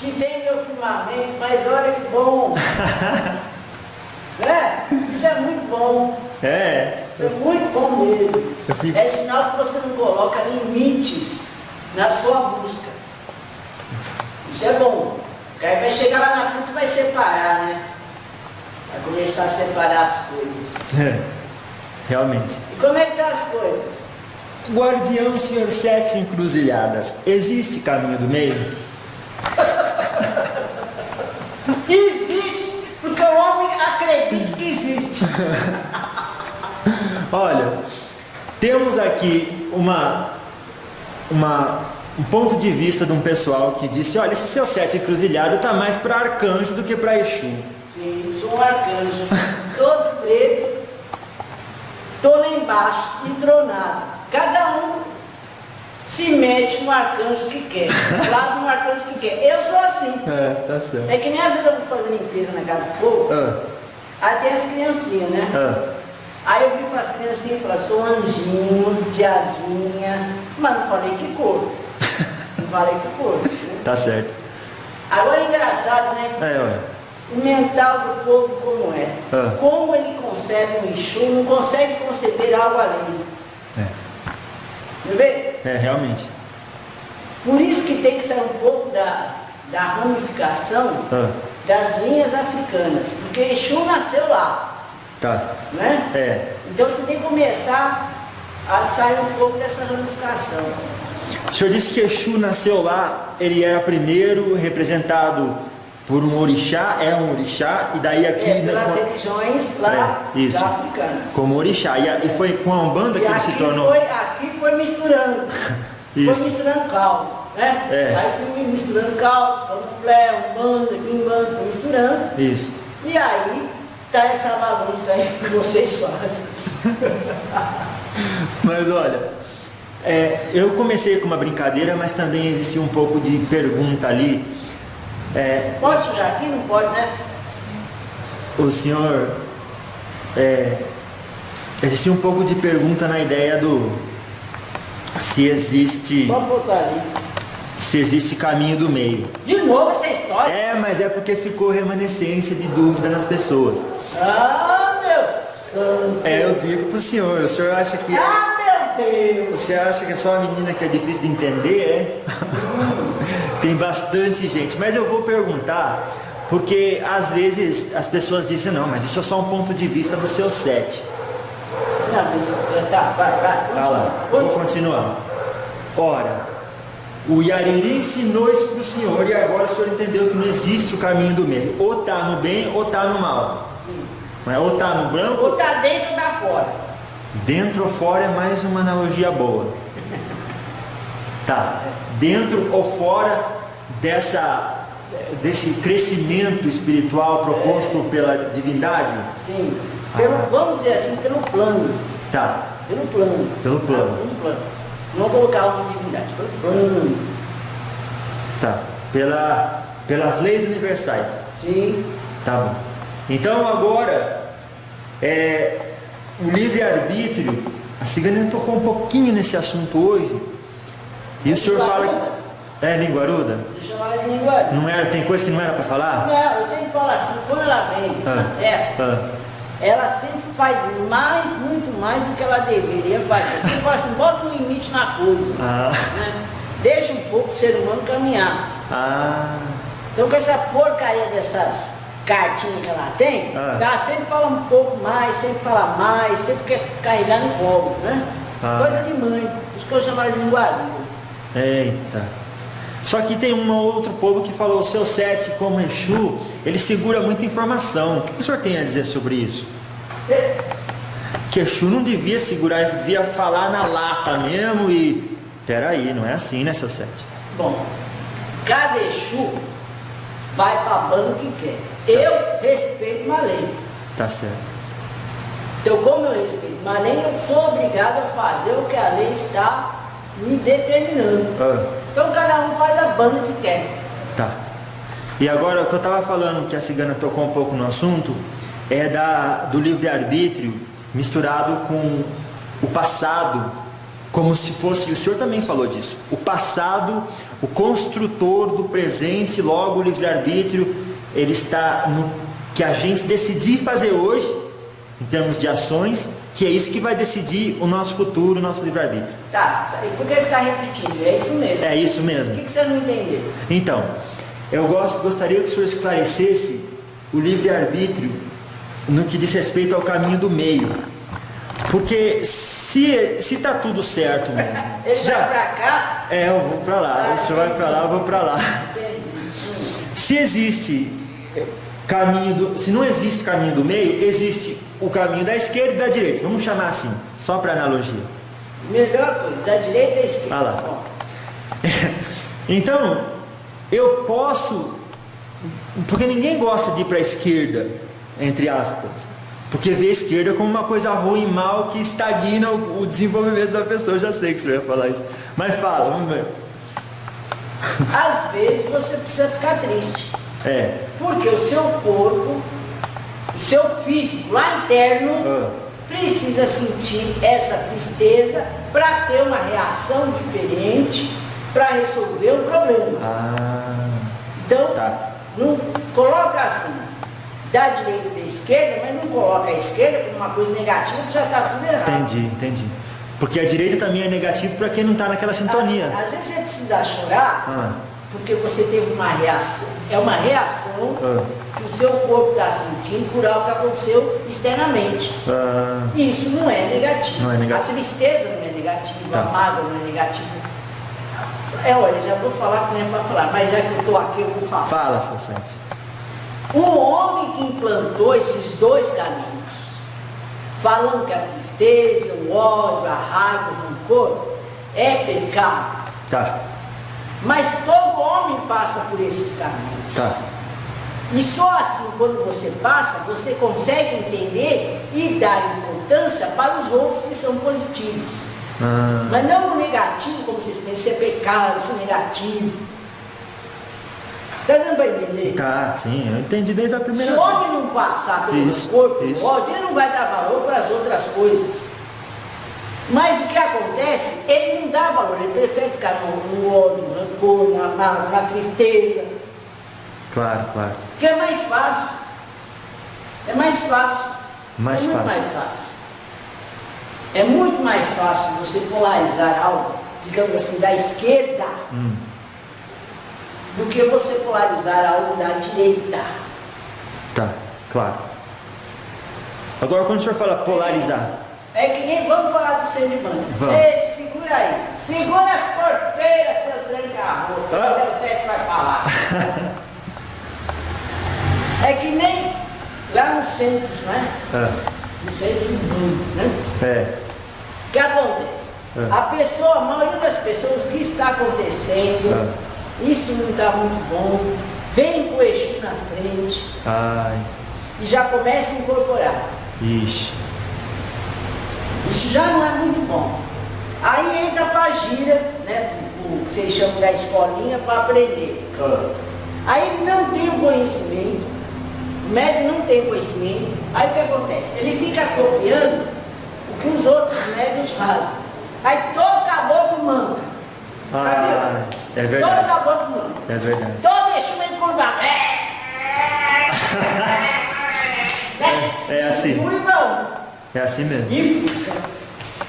que tem meu firmamento, mas olha que bom. Isso é muito bom. Isso é muito bom mesmo. É sinal que você não coloca limites na sua busca. Isso é bom. Porque aí vai chegar lá na frente e vai separar, né? Vai começar a separar as coisas. Realmente. E como é que tá as coisas? Guardião, senhor Sete Encruzilhadas, existe caminho do meio? Existe, porque o homem acredita que existe. Olha, temos aqui um ponto de vista de um pessoal que disse, olha, esse seu Sete Encruzilhado está mais para arcanjo do que para Exu. Sim, sou um arcanjo, todo preto, tô lá embaixo, entronado. Cada um se mete no arcanjo que quer, plasma no arcanjo que quer. Eu sou assim. Tá certo. É que nem às vezes eu vou fazer limpeza na casa do povo, aí tem as criancinhas, né? Aí eu vim para as criancinhas e falei, sou um anjinho, tiazinha, mas não falei que cor. Não falei que cor. Né? Tá certo. Agora é engraçado, né? O mental do povo como é. Como ele concebe um Exu, não consegue conceber algo além. Não vê? Realmente. Por isso que tem que sair um pouco da ramificação das linhas africanas. Porque Exu nasceu lá. Tá. Né? Então você tem que começar a sair um pouco dessa ramificação. O senhor disse que Exu nasceu lá, ele era primeiro representado por um orixá, um orixá, e daí aqui... pelas religiões lá africanas. Como orixá, e foi com a Umbanda que ele se tornou... Aqui foi misturando, foi misturando caldo, né? Aí fui misturando caldo, candomblé, Umbanda, quimbanda, foi misturando. Isso. E aí, tá essa bagunça aí que vocês fazem. Mas olha, eu comecei com uma brincadeira, mas também existia um pouco de pergunta ali. Pode sujar aqui? Não pode, né? O senhor... existia um pouco de pergunta na ideia do... Se existe... Vamos botar ali. Se existe caminho do meio. De novo essa história? Mas é porque ficou remanescência de dúvida nas pessoas. Ah, meu santo! Eu digo pro senhor, o senhor acha que... Ah, meu Deus! Você acha que é só uma menina que é difícil de entender, Tem bastante gente, mas eu vou perguntar, porque às vezes as pessoas dizem, não, mas isso é só um ponto de vista do seu Sete. Não, mas vai. Lá, vou continuar. Ora, o Yariri ensinou isso para o senhor e agora o senhor entendeu que não existe o caminho do meio. Ou tá no bem ou tá no mal. Sim. Mas ou tá no branco... Ou tá dentro ou tá fora. Dentro ou fora é mais uma analogia boa. Tá. Dentro ou fora desse crescimento espiritual proposto pela divindade? Sim. Vamos dizer assim, pelo plano. Tá. Pelo plano. Pelo plano. Pelo plano. Não colocar uma divindade, pelo plano. Tá. Pelas leis universais. Sim. Tá bom. Então agora, o livre-arbítrio, a Ciganinha tocou um pouquinho nesse assunto hoje. E o senhor fala... linguaruda? Deixa eu chamar ela de linguaruda. Não era, tem coisa que não era para falar? Não, eu sempre falo assim, quando ela vem na terra, ela sempre faz muito mais do que ela deveria fazer. Eu sempre falo assim, bota um limite na coisa. Né? Deixa um pouco o ser humano caminhar. Então com essa porcaria dessas cartinhas que ela tem, tá? Sempre fala um pouco mais, sempre fala mais, sempre quer carregar no colo, né? Coisa de mãe, por isso que eu chamo ela de linguaruda. Eita. Só que tem um outro povo que falou, o seu Sete como Exu, ele segura muita informação. O que o senhor tem a dizer sobre isso? Que Exu não devia segurar, ele devia falar na lata mesmo e... Peraí, não é assim, né, seu Sete? Bom, cada Exu vai para bando que quer. Eu respeito uma lei. Tá certo. Então, como eu respeito uma lei, eu sou obrigado a fazer o que a lei está me determinando. Então, cada um faz a banda que quer. Tá. E agora, o que eu estava falando, que a Cigana tocou um pouco no assunto, do livre-arbítrio misturado com o passado como se fosse, o senhor também falou disso, o passado, o construtor do presente, logo o livre-arbítrio, ele está no que a gente decidir fazer hoje, em termos de ações, que é isso que vai decidir o nosso futuro, o nosso livre-arbítrio. Tá, e por que você está repetindo? É isso mesmo. É isso mesmo. O que você não entendeu? Então, eu gostaria que o senhor esclarecesse o livre-arbítrio no que diz respeito ao caminho do meio. Porque se está tudo certo mesmo. Ele vai para cá? Eu vou para lá. O senhor vai para lá, eu vou para lá. Se existe se não existe caminho do meio, existe o caminho da esquerda e da direita. Vamos chamar assim, só para analogia. Melhor coisa, da direita e da esquerda. Ah lá. Então, eu posso, porque ninguém gosta de ir para a esquerda, entre aspas, porque vê a esquerda como uma coisa ruim, mal, que estagna o desenvolvimento da pessoa. Eu já sei que você vai falar isso, mas fala, vamos ver. Às vezes você precisa ficar triste. Porque o seu corpo, o seu físico lá interno precisa sentir essa tristeza para ter uma reação diferente para resolver o problema. Então, não coloca assim, da direita e da esquerda, mas não coloca a esquerda como uma coisa negativa que já está tudo errado. Entendi. Porque a direita também é negativa para quem não está naquela sintonia. Às vezes você precisa chorar porque você teve uma reação. É uma reação que o seu corpo está sentindo por algo que aconteceu externamente. E isso não é negativo. A tristeza não é negativa, a mágoa não é negativa. Olha, já vou falar com ele para falar, mas já que eu estou aqui, eu vou falar. Fala, seu Sante. O homem que implantou esses dois caminhos, falando que a tristeza, o ódio, a raiva, o rancor é pecado. Mas todo homem passa por esses caminhos. E só assim, quando você passa, você consegue entender e dar importância para os outros que são positivos. Mas não no negativo, como vocês pensam, isso é pecado, isso é negativo. Está dando para entender? Sim, eu entendi desde a primeira vez. Se o homem não passar pelo corpo do ódio, ele não vai dar valor para as outras coisas. Mas o que acontece, ele não dá valor, ele prefere ficar no ódio, no rancor, na tristeza. Claro. Porque é mais fácil. É mais fácil. Mais fácil. É muito mais fácil você polarizar algo, digamos assim, da esquerda, do que você polarizar algo da direita. Claro. Agora, quando o senhor fala polarizar... É que nem vamos falar do centro de banco. Segura aí. Segura as porteiras, seu tranca-rua. O 07 vai falar. É que nem lá nos centros, né? Nos centros de banco, né? O que acontece? A maioria das pessoas, o que está acontecendo, isso não está muito bom, vem com o Exu na frente e já começa a incorporar. Isso já não é muito bom. Aí entra para a gira, né, o que vocês chamam da escolinha, para aprender. Aí ele não tem o conhecimento, o médium não tem conhecimento. Aí o que acontece? Ele fica copiando o que os outros médios fazem. Aí todo caboclo manca. É verdade. Todo caboclo manca. É verdade. Todo Exu vem curvar. É assim. É assim mesmo. E fica.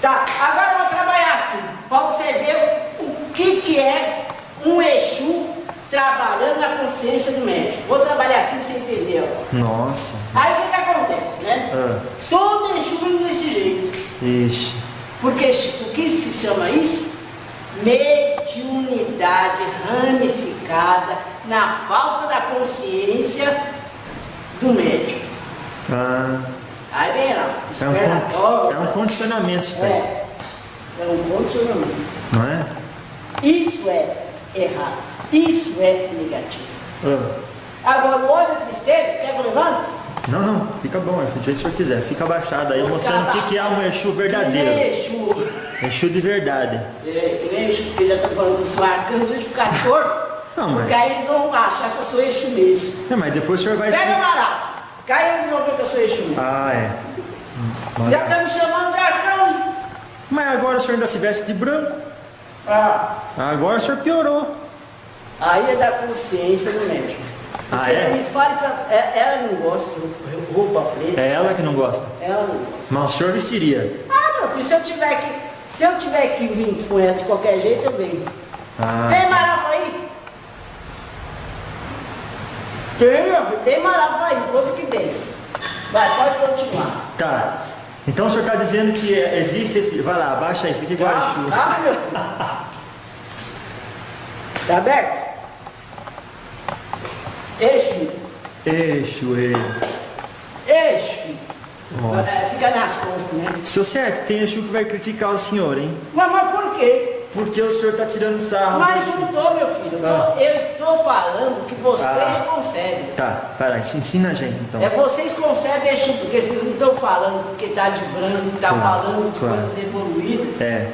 Tá, agora eu vou trabalhar assim, para você ver o que é um Exu trabalhando na consciência do médico. Vou trabalhar assim para você entender agora. Nossa. Aí o que acontece, né? Todo Exu vem desse jeito. Porque o que se chama isso? Mediunidade ramificada na falta da consciência do médico. Aí vem lá, é um condicionamento isso daí. É um condicionamento. Não é? Isso é errado. Isso é negativo. Agora, o ódio da tristeza, quer que eu levante? Não, fica bom, do jeito que o senhor quiser. Fica abaixado aí, mostrando o que é um Exu verdadeiro. Exu de verdade. Que nem Exu, porque já estão falando que eu sou arcanjo, deixa eu ficar torto. Porque aí eles vão achar que eu sou Exu mesmo. Mas depois o senhor vai Pega o Marafo. Cai eles vão ver que eu sou Exu mesmo. É. Já estão me chamando de arcanjo. Mas agora o senhor ainda se veste de branco. Ah, Agora o senhor piorou. aí é da consciência do médico. Ah, Porque é? me fale ela não gosta de roupa preta. É ela que não gosta. Ela não gosta. Mas o senhor vestiria. Ah, meu filho, se eu tiver que vir com ela de qualquer jeito, eu venho. Tem marafa aí? Tem, meu filho, tem marafa aí, quanto que tem? Vai, pode continuar. Tá. Então o senhor está dizendo que existe esse. Vai lá, abaixa aí, fica igual a Exu. Calma, meu filho. Tá aberto? Eixo. Exu, Eixo. Nossa. Fica nas costas, né? Seu certo, tem Exu que vai criticar o senhor, hein? Mas por quê? Porque o senhor está tirando sarro. Mas não tô, meu filho. Eu estou falando que vocês concebem. Tá, vai lá, ensina a gente então. É vocês concebem Exu, porque vocês não estão falando porque tá de branco, tá falando de coisas evoluídas. É,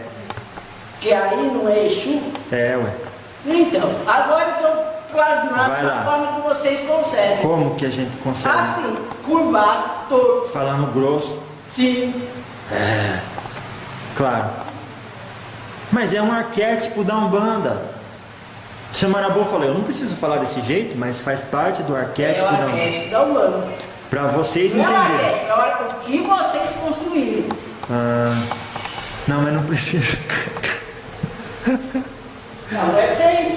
Que aí não é Exu. ué. Então, agora eu estou plasmado Vai da lá. forma que vocês concebem. Como que a gente consegue? Assim, curvado, torto. Falando grosso. Sim. Claro. Mas é um arquétipo da Umbanda. O seu Marabô falou, eu não preciso falar desse jeito, mas faz parte do É arquétipo o da Umbanda. arquétipo da Umbanda. Para vocês Não é o entenderem. arquétipo, é o que vocês construíram. Não, mas não precisa. Não, é que você